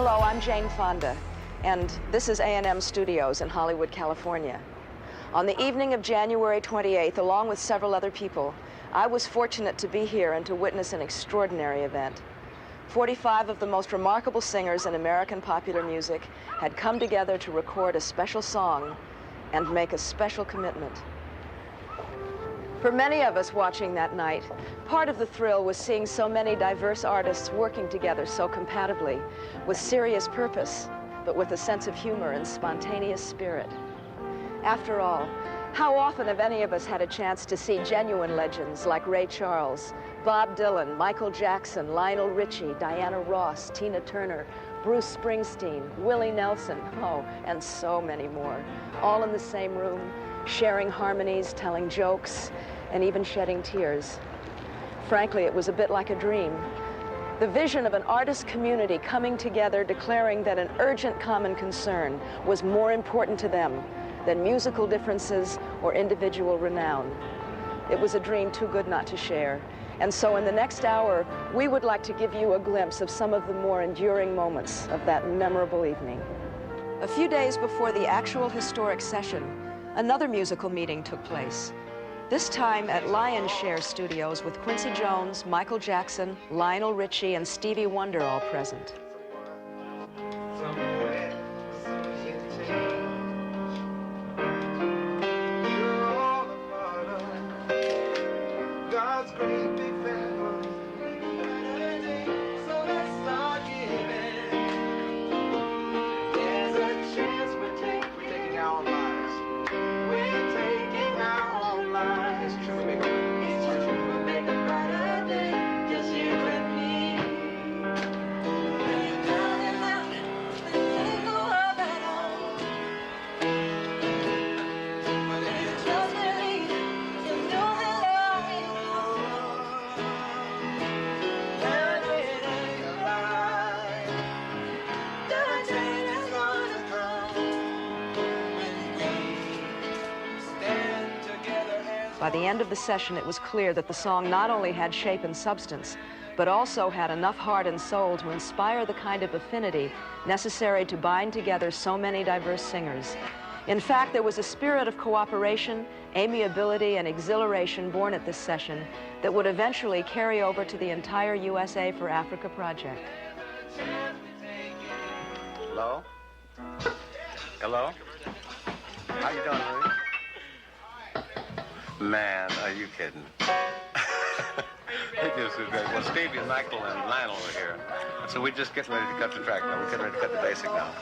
Hello, I'm Jane Fonda, and this is A&M Studios in Hollywood, California. On the evening of January 28th, along with several other people, I was fortunate to be here and to witness an extraordinary event. 45 of the most remarkable singers in American popular music had come together to record a special song and make a special commitment. For many of us watching that night, part of the thrill was seeing so many diverse artists working together so compatibly, with serious purpose, but with a sense of humor and spontaneous spirit. After all, how often have any of us had a chance to see genuine legends like Ray Charles, Bob Dylan, Michael Jackson, Lionel Richie, Diana Ross, Tina Turner, Bruce Springsteen, Willie Nelson, oh, and so many more, all in the same room, sharing harmonies, telling jokes, and even shedding tears. Frankly, it was a bit like a dream. The vision of an artist community coming together, declaring that an urgent common concern was more important to them than musical differences or individual renown. It was a dream too good not to share. And so in the next hour, we would like to give you a glimpse of some of the more enduring moments of that memorable evening. A few days before the actual historic session, another musical meeting took place. This time at Lionshare Studios with Quincy Jones, Michael Jackson, Lionel Richie, and Stevie Wonder all present. By the end of the session, it was clear that the song not only had shape and substance, but also had enough heart and soul to inspire the kind of affinity necessary to bind together so many diverse singers. In fact, there was a spirit of cooperation, amiability, and exhilaration born at this session that would eventually carry over to the entire USA for Africa project. Hello? Hello? How you doing, Louie? Man, are you kidding? It just was great. Well, Stevie and Michael and Lionel were here. So we're just getting ready to cut the track now. We're getting ready to cut the basic now.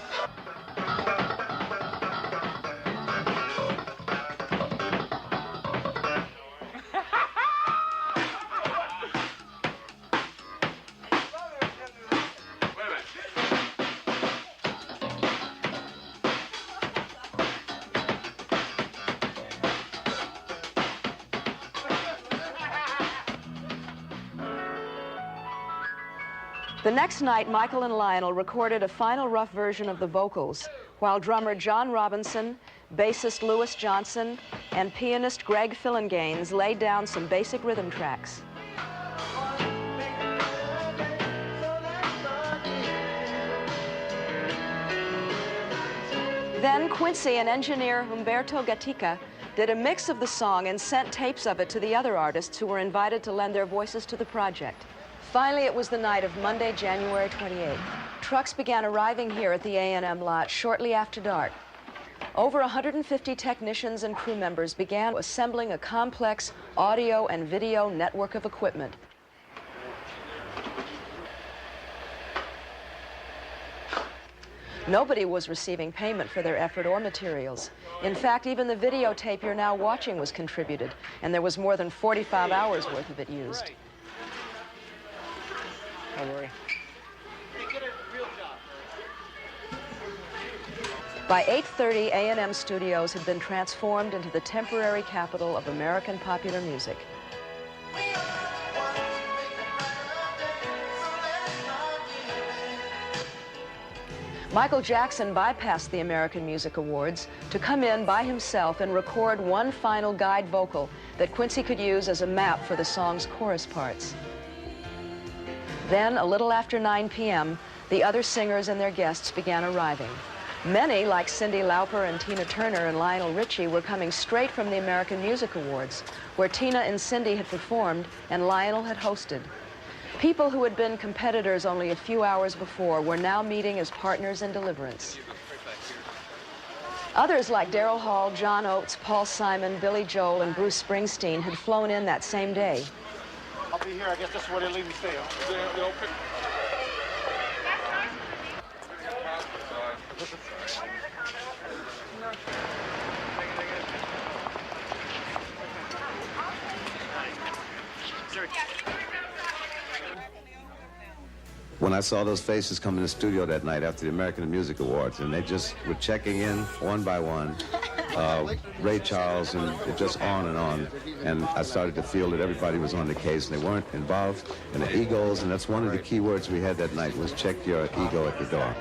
The next night, Michael and Lionel recorded a final rough version of the vocals, while drummer John Robinson, bassist Louis Johnson, and pianist Greg Phillinganes laid down some basic rhythm tracks. Then Quincy and engineer Humberto Gatica did a mix of the song and sent tapes of it to the other artists who were invited to lend their voices to the project. Finally, it was the night of Monday, January 28th. Trucks began arriving here at the A&M lot shortly after dark. Over 150 technicians and crew members began assembling a complex audio and video network of equipment. Nobody was receiving payment for their effort or materials. In fact, even the videotape you're now watching was contributed, and there was more than 45 hours worth of it used. Don't worry. By 8:30, A&M Studios had been transformed into the temporary capital of American popular music. Michael Jackson bypassed the American Music Awards to come in by himself and record one final guide vocal that Quincy could use as a map for the song's chorus parts. Then, a little after 9 p.m., the other singers and their guests began arriving. Many, like Cyndi Lauper and Tina Turner and Lionel Richie, were coming straight from the American Music Awards, where Tina and Cyndi had performed and Lionel had hosted. People who had been competitors only a few hours before were now meeting as partners in deliverance. Others like Daryl Hall, John Oates, Paul Simon, Billy Joel, and Bruce Springsteen had flown in that same day. I'll be here. I guess that's where they leave me stay. When I saw those faces come in the studio that night after the American Music Awards, and they just were checking in one by one, Ray Charles, and it just on, and I started to feel that everybody was on the case, and they weren't involved in the egos, and that's one of the key words we had that night was check your ego at the door.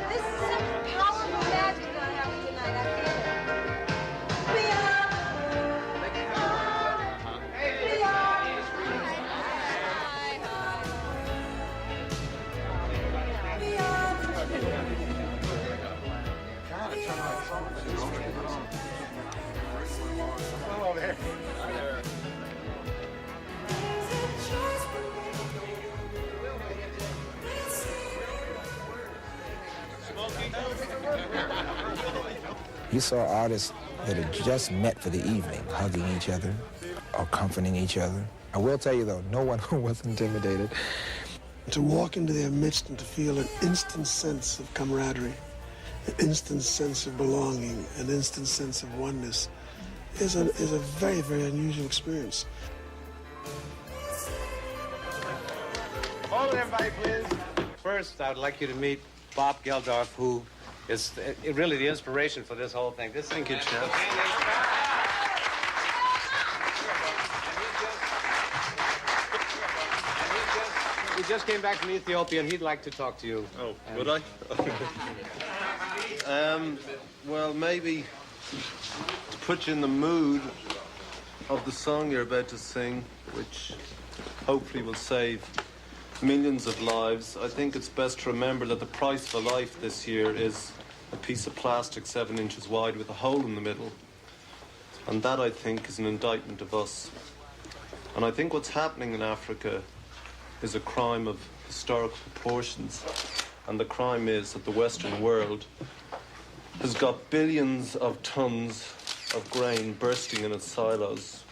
This is such powerful magic I have tonight, I feel it. You saw artists that had just met for the evening, hugging each other or comforting each other. I will tell you, though, no one was intimidated. To walk into their midst and to feel an instant sense of camaraderie, an instant sense of belonging, an instant sense of oneness is a very, very unusual experience. Hold it, everybody, please. First, I would like you to meet Bob Geldof, who is really the inspiration for this whole thing. Thank you, Chef. He just came back from Ethiopia, and he'd like to talk to you. Oh, would I? Well, maybe to put you in the mood of the song you're about to sing, which hopefully will save millions of lives, I think it's best to remember that the price for life this year is a piece of plastic 7 inches wide with a hole in the middle. And that, I think, is an indictment of us. And I think what's happening in Africa is a crime of historical proportions. And the crime is that the Western world has got billions of tons of grain bursting in its silos,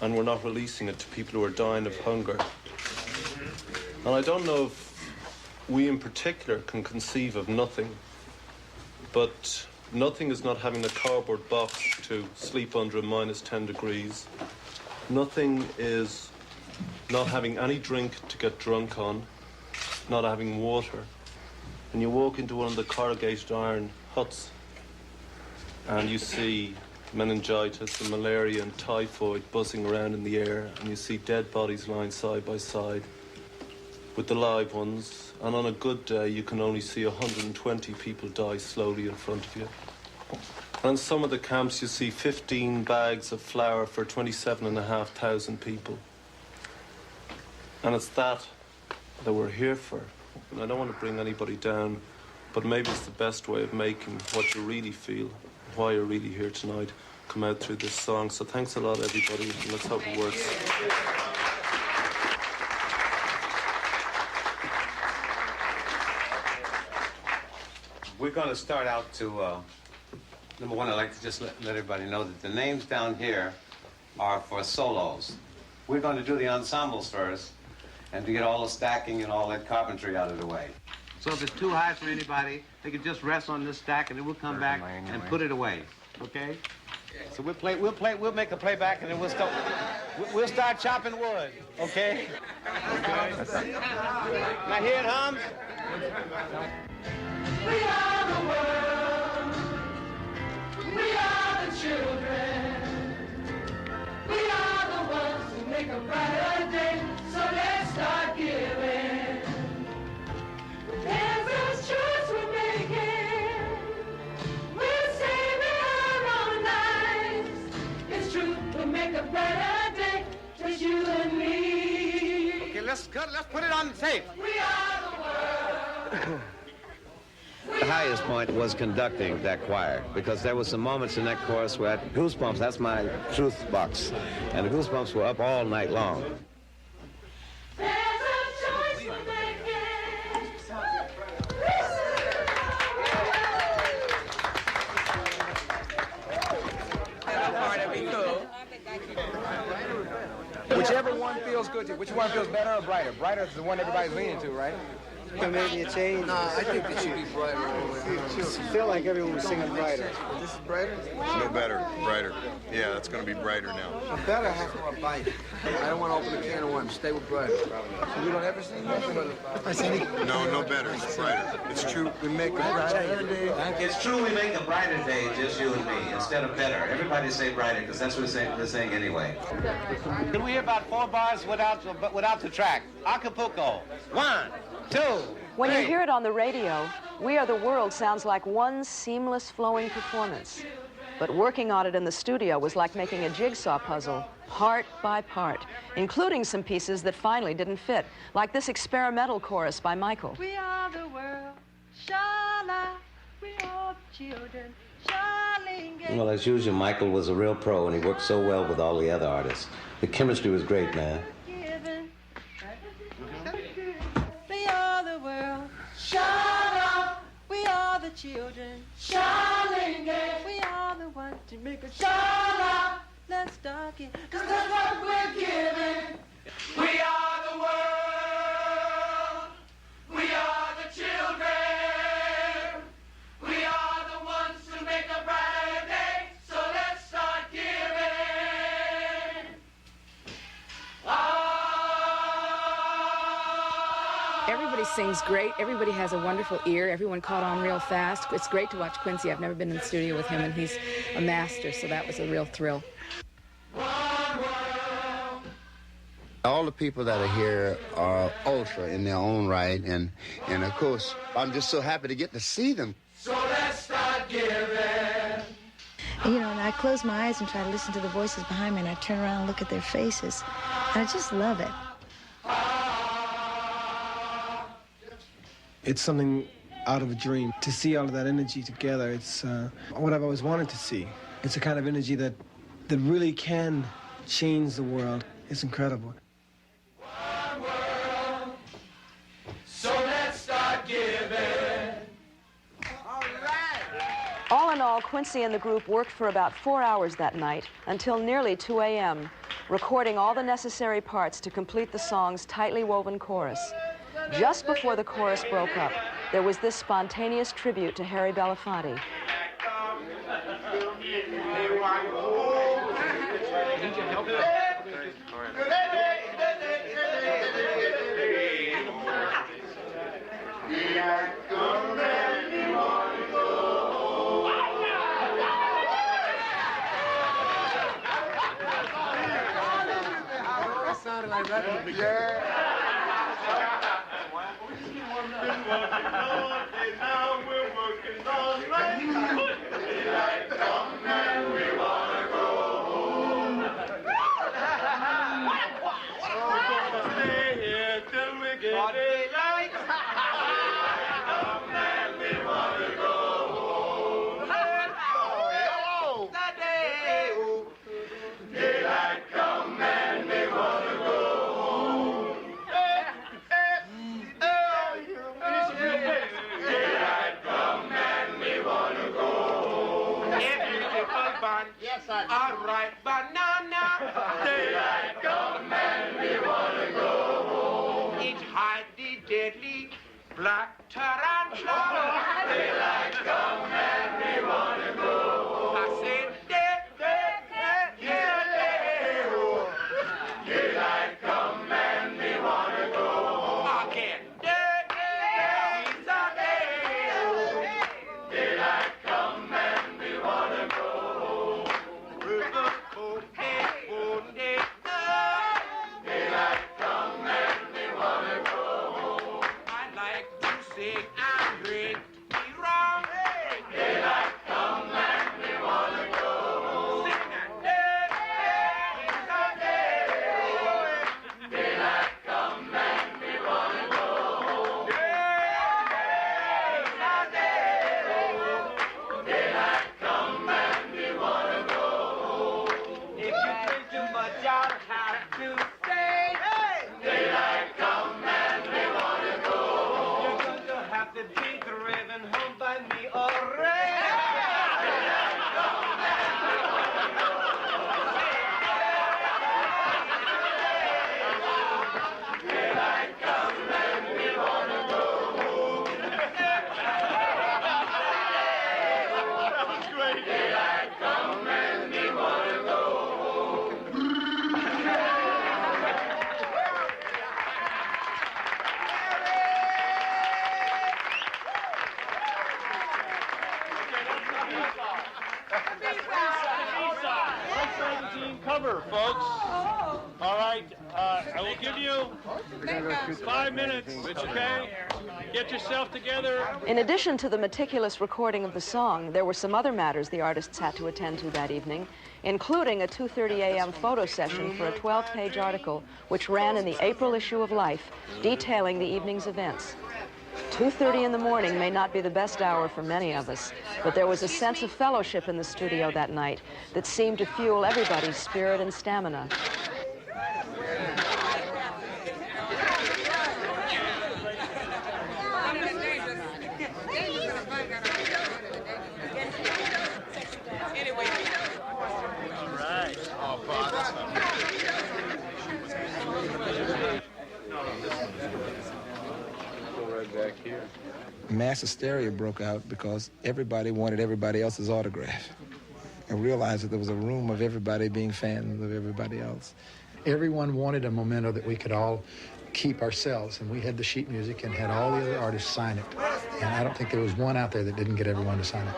and we're not releasing it to people who are dying of hunger. And I don't know if we in particular can conceive of nothing, but nothing is not having a cardboard box to sleep under at -10 degrees. Nothing is not having any drink to get drunk on, not having water. And you walk into one of the corrugated iron huts and you see meningitis and malaria and typhoid buzzing around in the air, and you see dead bodies lying side by side with the live ones, and on a good day you can only see 120 people die slowly in front of you. And in some of the camps you see 15 bags of flour for 27,500 people. And it's that we're here for. And I don't want to bring anybody down, but maybe it's the best way of making what you really feel, why you're really here tonight, come out through this song. So thanks a lot, everybody, and let's hope it works. We're going to start out to, number one, I'd like to just let everybody know that the names down here are for solos. We're going to do the ensembles first, and to get all the stacking and all that carpentry out of the way. So if it's too high for anybody, they can just rest on this stack, and then we'll come back and put it away. Okay? So we'll make a playback, and then we'll start chopping wood. Okay? Okay. Now hear it hums? We are the world. We are the children. We are the ones who make a brighter day. So let's start giving. Every choice we're making, we're saving our own lives. It's true, we'll make a brighter day. Just you and me. Okay, let's put it on tape. We are the world. The highest point was conducting that choir, because there were some moments in that chorus where I had goosebumps. That's my truth box. And the goosebumps were up all night long. Whichever one feels good to you. Which one feels better or brighter? Brighter is the one everybody's leaning to, right? Maybe a change. No, I think it should be brighter. I feel like everyone was singing brighter. This is brighter? No better, brighter. Yeah, that's going to be brighter now. Better has more bite. I don't want to open a can of worms. Stay with brighter. So we don't ever sing that? No better. It's brighter. It's true. We make a brighter day. It's true we make a brighter day, just you and me, instead of better. Everybody say brighter, because that's what they're saying anyway. Can we hear about 4 bars without the track? Acapulco. 1, 2, When you hear it on the radio, We Are the World sounds like one seamless, flowing performance. But working on it in the studio was like making a jigsaw puzzle, part by part, including some pieces that finally didn't fit, like this experimental chorus by Michael. We are the world, shala, we are children, shaling. Well, as usual, Michael was a real pro, and he worked so well with all the other artists. The chemistry was great, man. We are the world, shala, we are the children, shaling. We are the ones to make a shala. Let's start it, 'cause that's what we're giving. We are the world, we are the children, we are the ones to make a brighter day, so let's start giving. Everybody sings great. Everybody has a wonderful ear. Everyone caught on real fast. It's great to watch Quincy. I've never been in the studio with him, and he's a master, so that was a real thrill. All the people that are here are ultra in their own right, and of course, I'm just so happy to get to see them. So let's start giving. You know, and I close my eyes and try to listen to the voices behind me, and I turn around and look at their faces, and I just love it. It's something out of a dream. To see all of that energy together, it's what I've always wanted to see. It's a kind of energy that really can change the world. It's incredible. So let's start giving. All in all, Quincy and the group worked for about 4 hours that night, until nearly 2 a.m., recording all the necessary parts to complete the song's tightly woven chorus. Just before the chorus broke up, there was this spontaneous tribute to Harry Belafonte. All right, banana. Daylight come and we wanna go home. It's hide the deadly black tarantula. Daylight come and we wanna go home. I said daylight come and we wanna go home. Again, daylight come and we wanna go home. Daylight come and we wanna go home. I like to sing and drink me rum. Daylight but y'all have to stay. Daylight come and we wanna go home. You're going to have to be driven home by me already. Daylight come and we wanna go home. Daylight come and we wanna go home. Daylight come and we wanna go home. Cover, folks. All right, I will give you 5 minutes, okay? Get yourself together. In addition to the meticulous recording of the song, there were some other matters the artists had to attend to that evening, including a 2:30 a.m. photo session for a 12-page article which ran in the April issue of Life, detailing the evening's events. 2:30 in the morning may not be the best hour for many of us, but there was a sense of fellowship in the studio that night that seemed to fuel everybody's spirit and stamina. Back here. Mass hysteria broke out because everybody wanted everybody else's autograph. I realized that there was a room of everybody being fans of everybody else. Everyone wanted a memento that we could all keep ourselves, and we had the sheet music and had all the other artists sign it. And I don't think there was one out there that didn't get everyone to sign it.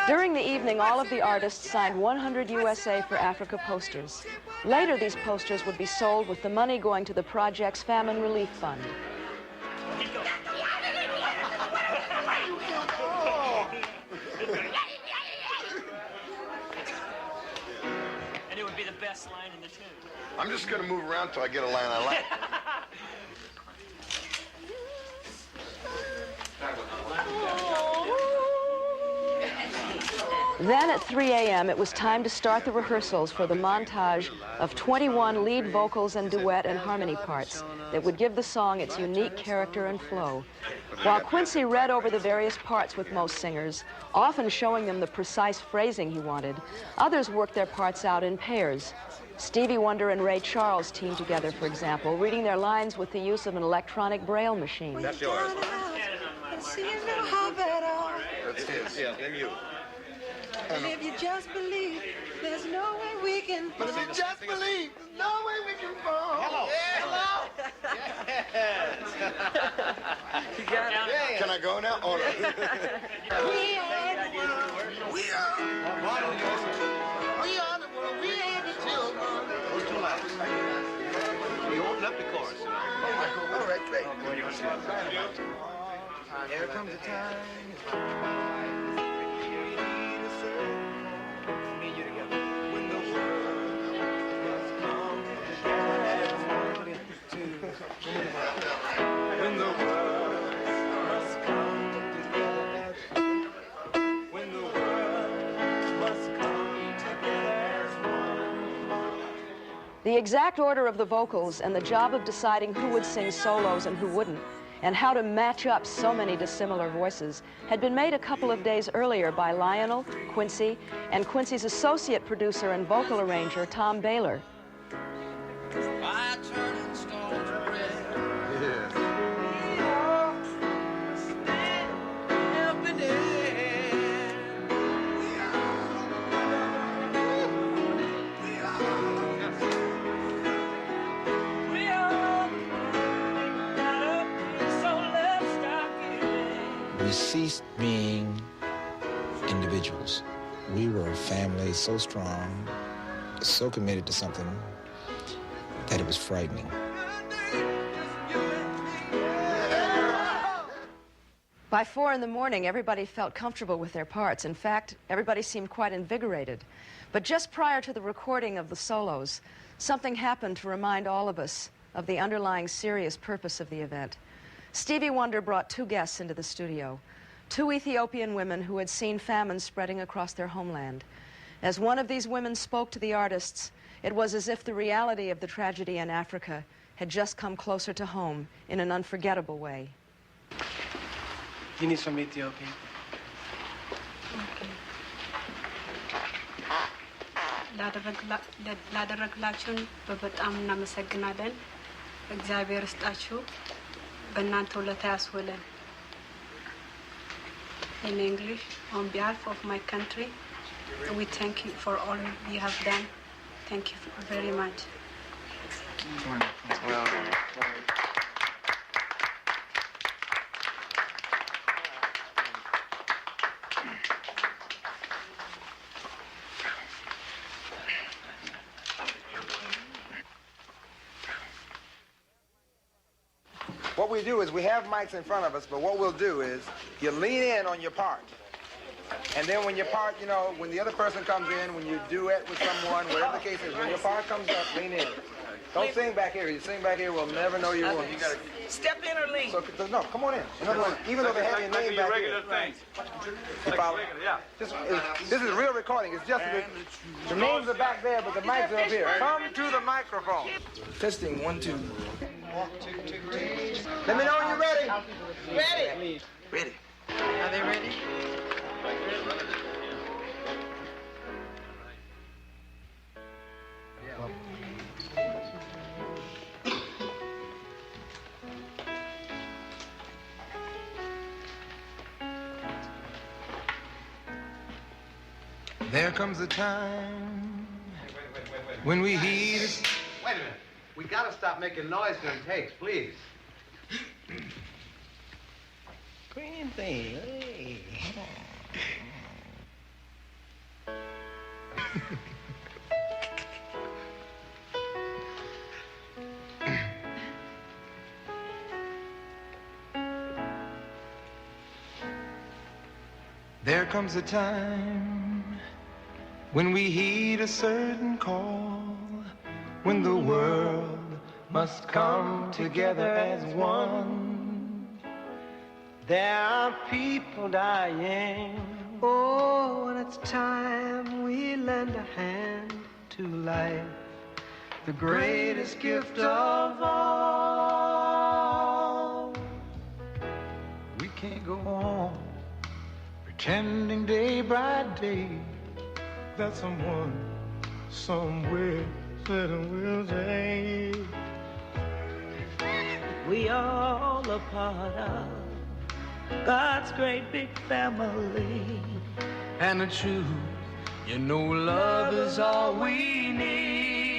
During the evening, all of the artists signed 100 USA for Africa posters. Later, these posters would be sold with the money going to the project's Famine Relief Fund. And it would be the best line in the tune. I'm just going to move around till I get a line I like. Then at 3 a.m., it was time to start the rehearsals for the montage of 21 lead vocals and duet and harmony parts that would give the song its unique character and flow. While Quincy read over the various parts with most singers, often showing them the precise phrasing he wanted, others worked their parts out in pairs. Stevie Wonder and Ray Charles teamed together, for example, reading their lines with the use of an electronic braille machine. That's yours. That's his. Yeah, then you. And if you just believe, there's no way we can. But if you just believe, there's no way we can fall. Hello. Yeah, hello. Yes. You got it. Yeah. Can I go now? Oh, no. We are the world. We are. We are the world. We are the children. Those two lines. You open up the chorus. All right, great. There comes a time. When the world must come together, when the world must come together as one. The exact order of the vocals and the job of deciding who would sing solos and who wouldn't, and how to match up so many dissimilar voices, had been made a couple of days earlier by Lionel, Quincy, and Quincy's associate producer and vocal arranger, Tom Baylor. By turning stone to bread. Every day. We are. So let's start giving. We ceased being individuals. We were a family so strong, so committed to something that it was frightening. By 4 in the morning, everybody felt comfortable with their parts. In fact, everybody seemed quite invigorated. But just prior to the recording of the solos, something happened to remind all of us of the underlying serious purpose of the event. Stevie Wonder brought 2 guests into the studio, 2 Ethiopian women who had seen famine spreading across their homeland. As one of these women spoke to the artists, it was as if the reality of the tragedy in Africa had just come closer to home in an unforgettable way. Guineas from Ethiopia. ላደረግላችሁን በጣም እናመሰግናለን። እግዚአብሔር ይስጣችሁ፣ በእናንተ ውለታ ያስውለን። In English, on behalf of my country, we thank you for all you have done. Thank you very much. What we do is we have mics in front of us, but what we'll do is you lean in on your part. And then when your part, you know, when the other person comes in, when you duet with someone, whatever the case is, when your part comes up, lean in. Don't sing back here. You sing back here, we'll never know your voice. You gotta step in or lean. So, no, come on in. In other words, even though they have your name back here. You follow? This is real recording. It's just the names are back there, but the mics are up here. Come to the microphone. Testing, 1, 2. Let me know when you're ready. Ready. Ready. Are they ready? There comes a time when we heed. Wait a minute. We gotta stop making noise during takes, please. Quincy, hey. There comes a time when we heed a certain call, when the world must come together as one. There are people dying. Oh, and it's time we lend a hand to life, the greatest gift of all. We can't go on pretending day by day that someone somewhere said will say We all a part of God's great big family. And the truth, you know, love is all we need.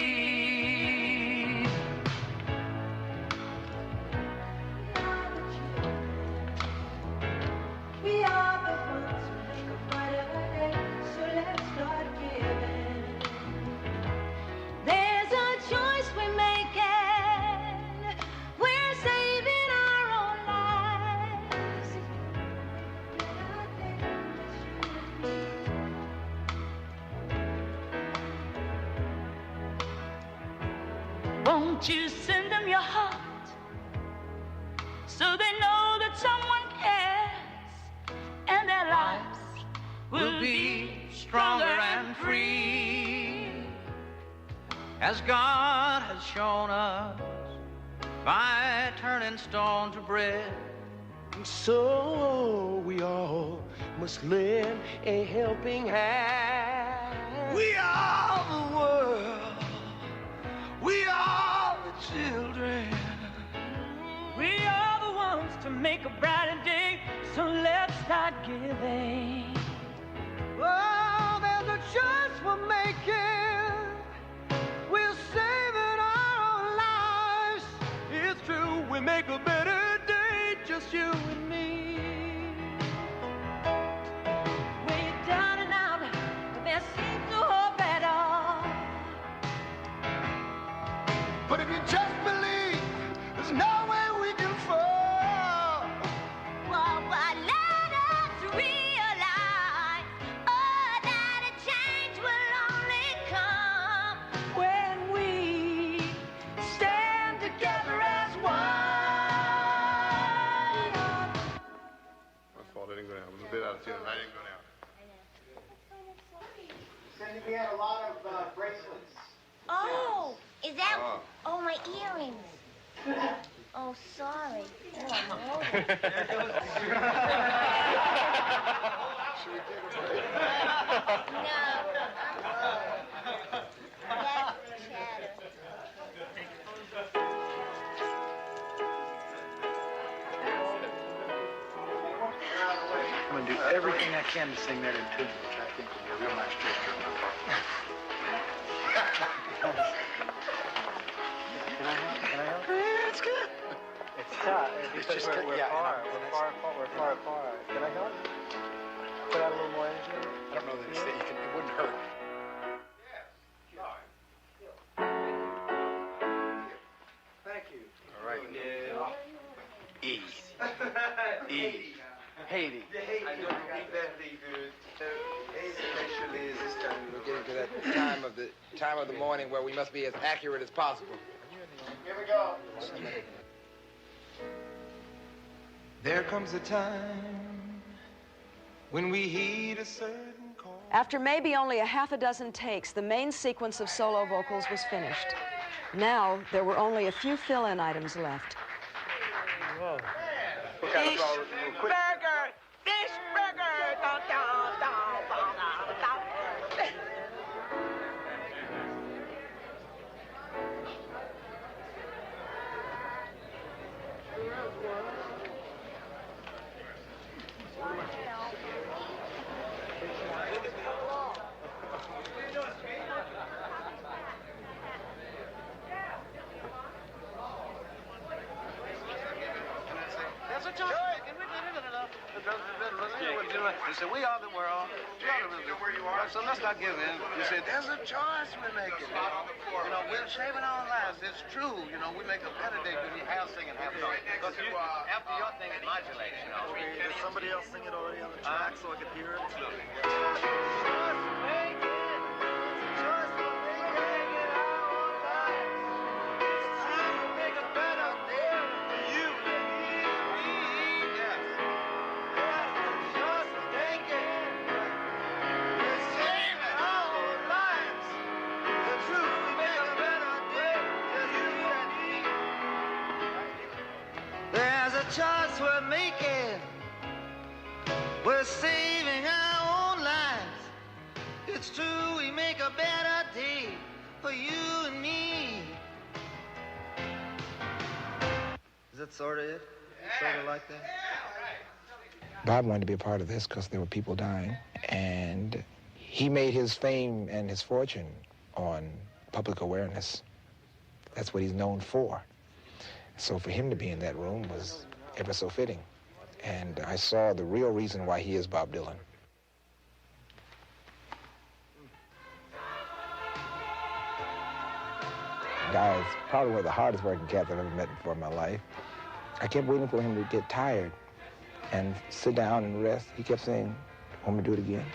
We are the ones who make a brighter day, so let's start giving. There's a choice we're making. We're saving our own lives. Won't you send them your heart so they know that someone cares and their lives will be stronger and free, As God has shown us by turning stone to bread. So we all must lend a helping hand. We are the world. We are the children. We are the ones to make a brighter day, so let's start giving. Oh, there's a choice we're making. We're saving our own lives. It's true, we make a better day, just you and me. We're down and out, but there seems no hope at all. But if you just believe, there's no way we can fall. And we had a lot of bracelets. Oh, is that? Oh, my earrings. Oh, sorry. Oh, I'm old. Should we take a break? No. That's chatter. I'm going to do everything I can to sing that in tune, which I think will be a real nice gesture on my part. Can I help? Yeah, it's good. It's tough. It's just we're far apart. Can I help? Put out a little more energy? I don't know that it wouldn't hurt. Thank you. All right. Yeah. E. E. Haiti. I know you read that pretty good. Especially is this time we're getting to that time of the morning where we must be as accurate as possible. Here we go. There comes a time when we heed a certain call. After maybe only a half a dozen takes, the main sequence of solo vocals was finished. Now, there were only a few fill-in items left. Whoa. Fish burger! Fish burger! Da, da, da, da, da. You said, we are the world. So let's not give in. You said, there's a choice we're making. You know, we're saving our lives. It's true. You know, we make a better day when you have singing, half song. Because after your thing, it modulates, you know. Did somebody else sing it already on the track so I could hear it? Choice we're making, we're saving our own lives. It's true, we make a better day for you and me. Is that sort of it? Sort of like that? Bob wanted to be a part of this because there were people dying, and he made his fame and his fortune on public awareness. That's what he's known for. So for him to be in that room was ever so fitting. And I saw the real reason why he is Bob Dylan. The guy is probably one of the hardest working cats I've ever met before in my life. I kept waiting for him to get tired and sit down and rest. He kept saying, want me to do it again?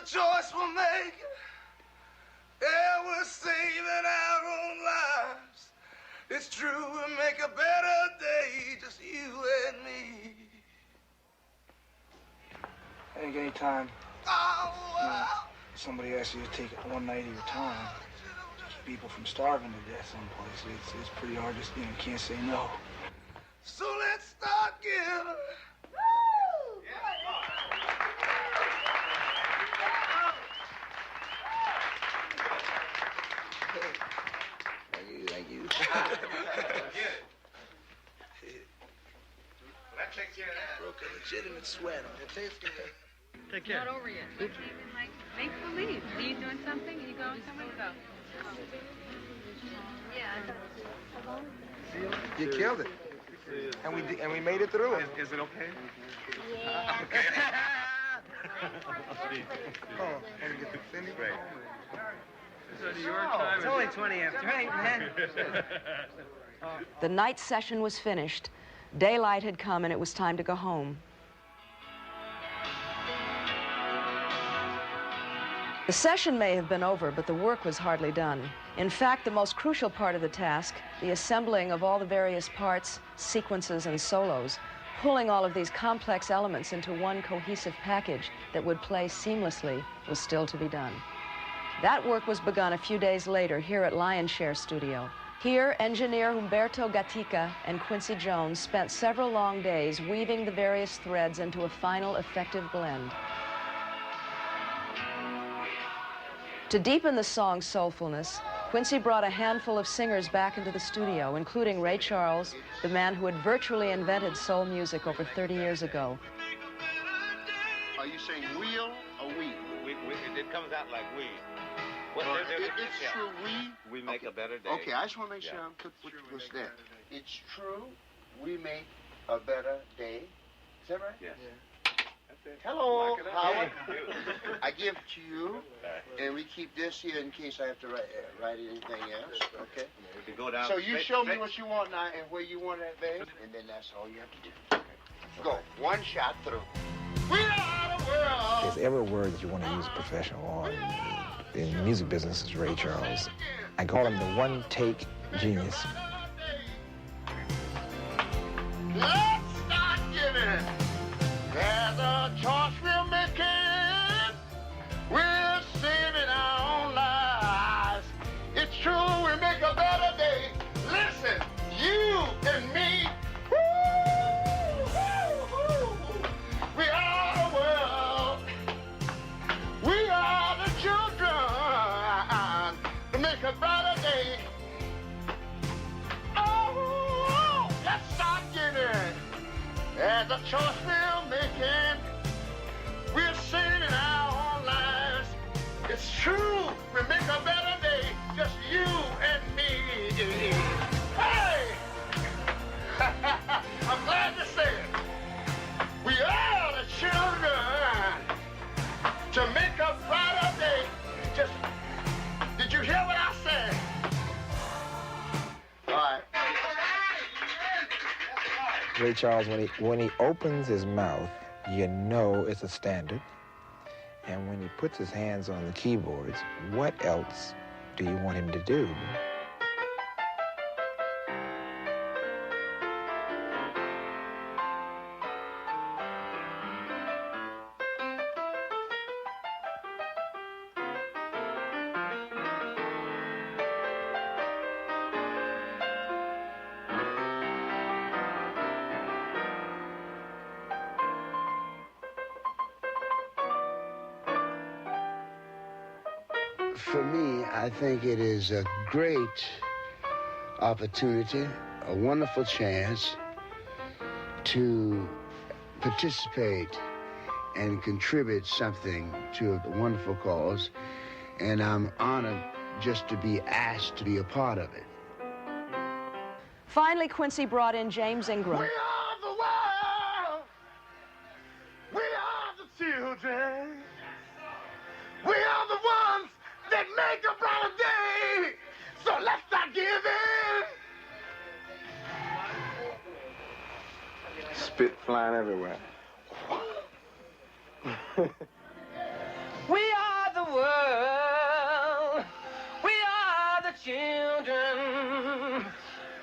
Choice we're making, yeah, we're saving our own lives. It's true, we'll make a better day, just you and me. I think any time somebody asks you to take one night of your time, keep people from starving to death someplace, it's pretty hard to, you can't say no. So let's start giving. Thank you. That takes care of that. Broke a legitimate sweat. It tastes good. Take care. Not over yet. It's even like make believe. Are you doing something? Are you going somewhere? Go. Yeah. You killed it. And we made it through it. Is it okay? Yeah. Okay. Oh, and get the Cindy. Great. It's only 20 after 8, man. The night session was finished. Daylight had come and it was time to go home. The session may have been over, but the work was hardly done. In fact, the most crucial part of the task, the assembling of all the various parts, sequences, and solos, pulling all of these complex elements into one cohesive package that would play seamlessly, was still to be done. That work was begun a few days later here at Lionshare Studio. Here, engineer Humberto Gatica and Quincy Jones spent several long days weaving the various threads into a final effective blend. To deepen the song's soulfulness, Quincy brought a handful of singers back into the studio, including Ray Charles, the man who had virtually invented soul music over 30 years ago. Are you saying wheel or we? It comes out like we. It's true we make a better day. Okay, I just want to make sure I'm put what's there. It's true we make a better day. Is that right? Yes. Yeah. Hello, Howard. I give it to you, and we keep this here in case I have to write anything else. Okay. We can go down. So you show me what you want now and where you want it, babe, and then that's all you have to do. Okay. Go. One shot through. We are the world. There's every word that you want to use a professional on. In the music business is Ray Charles. I call him the one-take genius. Let's start giving. There's a choice we're making. We're saving our own lives. It's true, we make a better day. Listen, you and me. Woo, woo, woo. We are the world. We are the children to make a brighter day. Oh, let's start giving. There's a choice we're making. We're saving our own lives. It's true, we make a better day. Just you and me. Hey! I'm glad to say it. We are the children to make a brighter day. Just, did you hear what I said? All right. Ray Charles, when he opens his mouth, you know it's a standard. And when he puts his hands on the keyboards, what else do you want him to do? For me, I think it is a great opportunity, a wonderful chance to participate and contribute something to a wonderful cause. And I'm honored just to be asked to be a part of it. Finally, Quincy brought in James Ingram. We are the world. We are the children. We are the ones that make a brighter day. So let's start giving. Spit flying everywhere. We are the world. We are the children.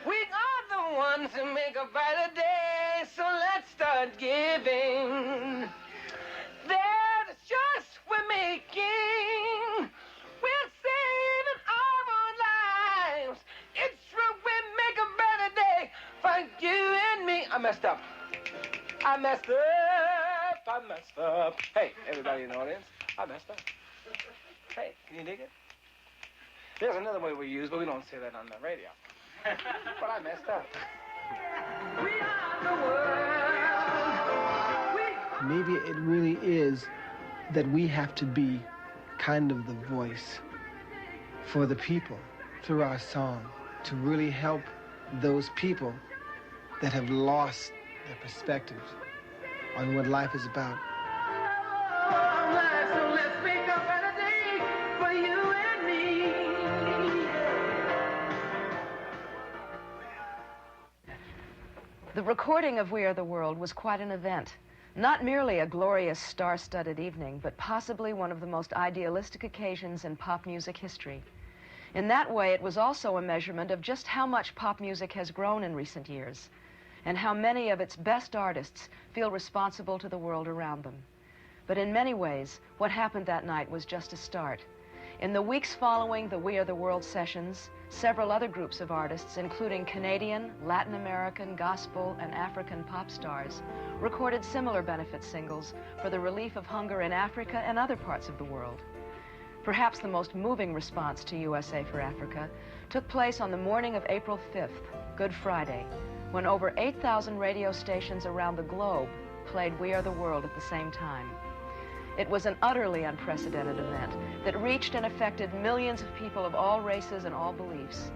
We are the ones who make a brighter day. So let's start giving. There's a choice we're making. We're saving our own lives. It's true, we make a better day for you and me. I messed up. I messed up. Hey, everybody in the audience, I messed up. Hey, can you dig it? There's another way we use, but we don't say that on the radio. But I messed up. We are the world. Maybe it really is that we have to be kind of the voice for the people through our song to really help those people that have lost their perspective on what life is about. So let's make a better day for you and me. The recording of We Are the World was quite an event. Not merely a glorious star-studded evening, but possibly one of the most idealistic occasions in pop music history. In that way, it was also a measurement of just how much pop music has grown in recent years, and how many of its best artists feel responsible to the world around them. But in many ways, what happened that night was just a start. In the weeks following the We Are the World sessions, several other groups of artists, including Canadian, Latin American, gospel, and African pop stars, recorded similar benefit singles for the relief of hunger in Africa and other parts of the world. Perhaps the most moving response to USA for Africa took place on the morning of April 5th, Good Friday, when over 8,000 radio stations around the globe played We Are the World at the same time. It was an utterly unprecedented event that reached and affected millions of people of all races and all beliefs.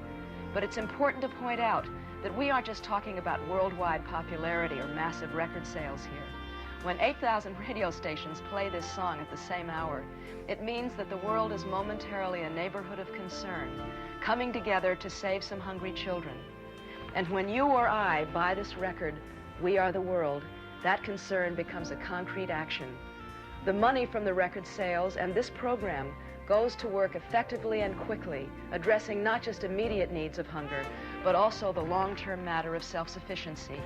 But it's important to point out that we aren't just talking about worldwide popularity or massive record sales here. When 8,000 radio stations play this song at the same hour, it means that the world is momentarily a neighborhood of concern, coming together to save some hungry children. And when you or I buy this record, We Are the World, that concern becomes a concrete action. The money from the record sales and this program goes to work effectively and quickly, addressing not just immediate needs of hunger, but also the long-term matter of self-sufficiency,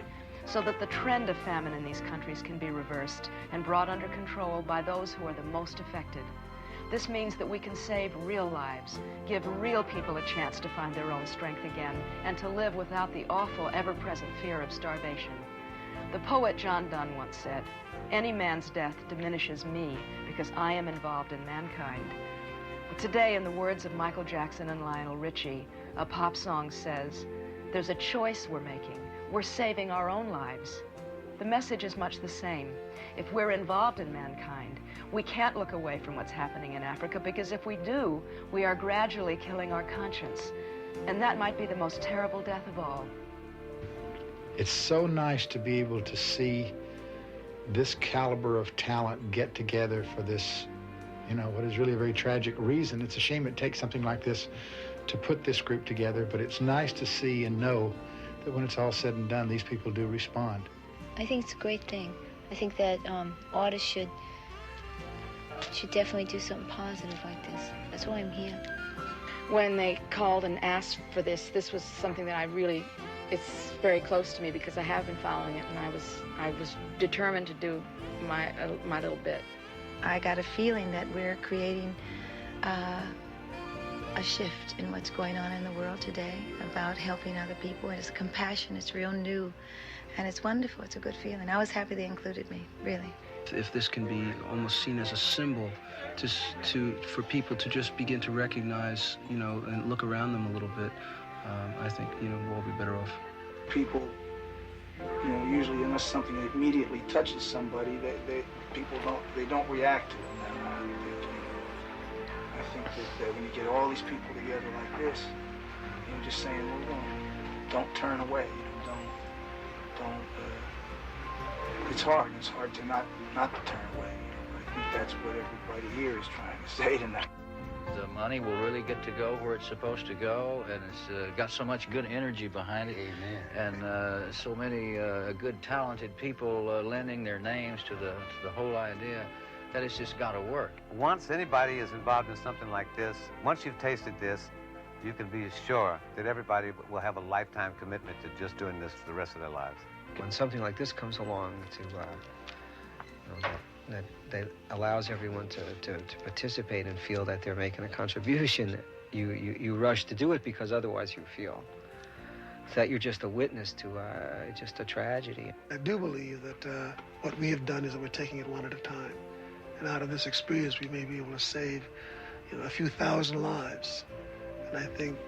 so that the trend of famine in these countries can be reversed and brought under control by those who are the most affected. This means that we can save real lives, give real people a chance to find their own strength again, and to live without the awful, ever-present fear of starvation. The poet John Donne once said, "Any man's death diminishes me because I am involved in mankind." But today, in the words of Michael Jackson and Lionel Richie, a pop song says, "There's a choice we're making. We're saving our own lives." The message is much the same. If we're involved in mankind, we can't look away from what's happening in Africa, because if we do, we are gradually killing our conscience. And that might be the most terrible death of all. It's so nice to be able to see this caliber of talent get together for this, what is really a very tragic reason. It's a shame it takes something like this to put this group together, but it's nice to see and know that when it's all said and done, these people do respond. I think it's a great thing. I think that artists should definitely do something positive like this. That's why I'm here. When they called and asked for this was something that it's very close to me because I have been following it, and I was determined to do my little bit. I got a feeling that we're creating a shift in what's going on in the world today about helping other people. And it's compassion, it's real new, and it's wonderful. It's a good feeling. I was happy they included me, really. If this can be almost seen as a symbol for people to just begin to recognize, and look around them a little bit, I think, we'll all be better off. People, usually unless something immediately touches somebody, people don't react to it. I think that when you get all these people together like this, you're just saying, well, don't turn away. Don't. It's hard. It's hard to not to turn away. I think that's what everybody here is trying to say tonight. The money will really get to go where it's supposed to go, and it's got so much good energy behind it. Amen. And so many good, talented people lending their names to the whole idea that it's just got to work. Once anybody is involved in something like this, once you've tasted this, you can be sure that everybody will have a lifetime commitment to just doing this for the rest of their lives. When something like this comes along that allows everyone to participate and feel that they're making a contribution, you rush to do it, because otherwise you feel that you're just a witness to just a tragedy. I do believe that what we have done is that we're taking it one at a time. And out of this experience, we may be able to save a few thousand lives. And I think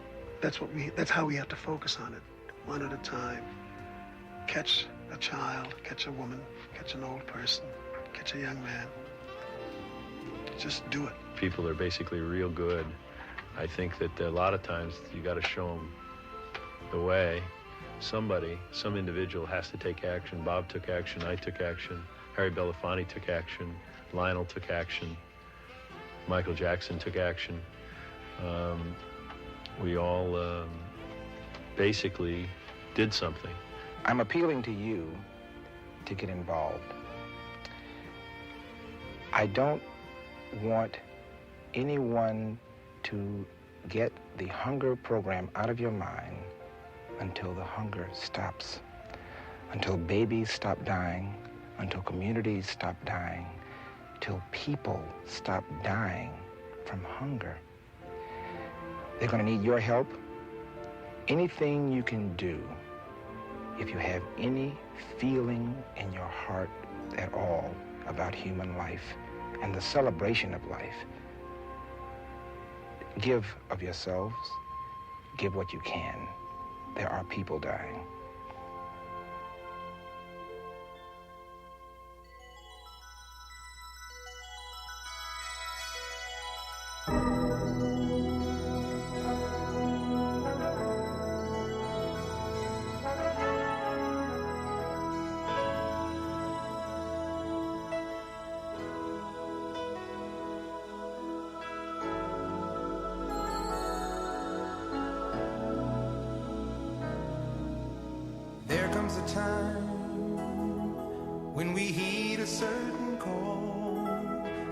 that's how we have to focus on it, one at a time. Catch a child, catch a woman, catch an old person, catch a young man. Just do it. People are basically real good. I think that a lot of times you got to show them the way. Some individual has to take action. Bob took action, I took action, Harry Belafonte took action, Lionel took action, Michael Jackson took action. We all basically did something. I'm appealing to you to get involved, I don't want anyone to get the hunger program out of your mind until the hunger stops, until babies stop dying, until communities stop dying, till people stop dying from hunger. They're going to need your help. Anything you can do, if you have any feeling in your heart at all about human life and the celebration of life, give of yourselves, give what you can. There are people dying. There comes a time when we heed a certain call,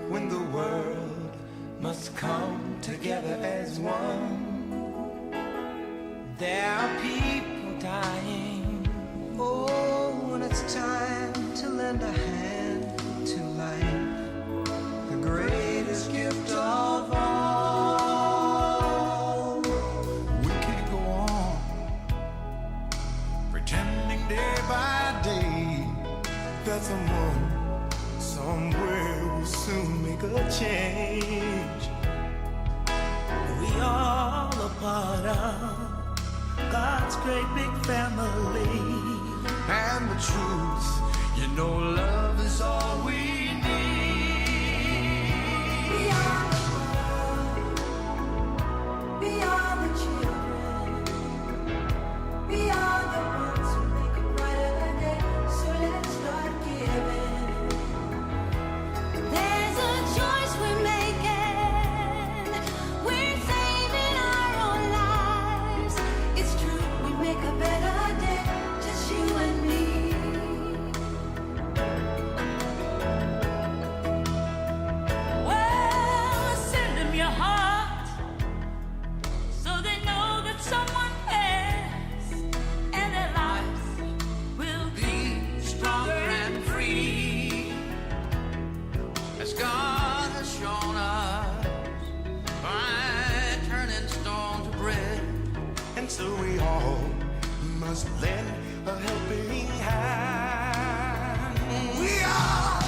when the world must come together as one. There are people dying. Oh, and it's time to lend a hand to life, the greatest gift of all. We can't go on pretending day by day that someone somewhere will soon make a change. We all a part of God's great big family, and the truth, you know, love is all we need. We are the world, we are the children, we are the ones who make a brighter day, so let's start giving. There's a choice we're making, we're saving our own lives. It's true, we make a better day, just you and me. Well, send them your heart, so they know that someone cares, and their lives will be stronger and free, as God has shown us by turning stone to bread. And so we all must lend a helping hand. We are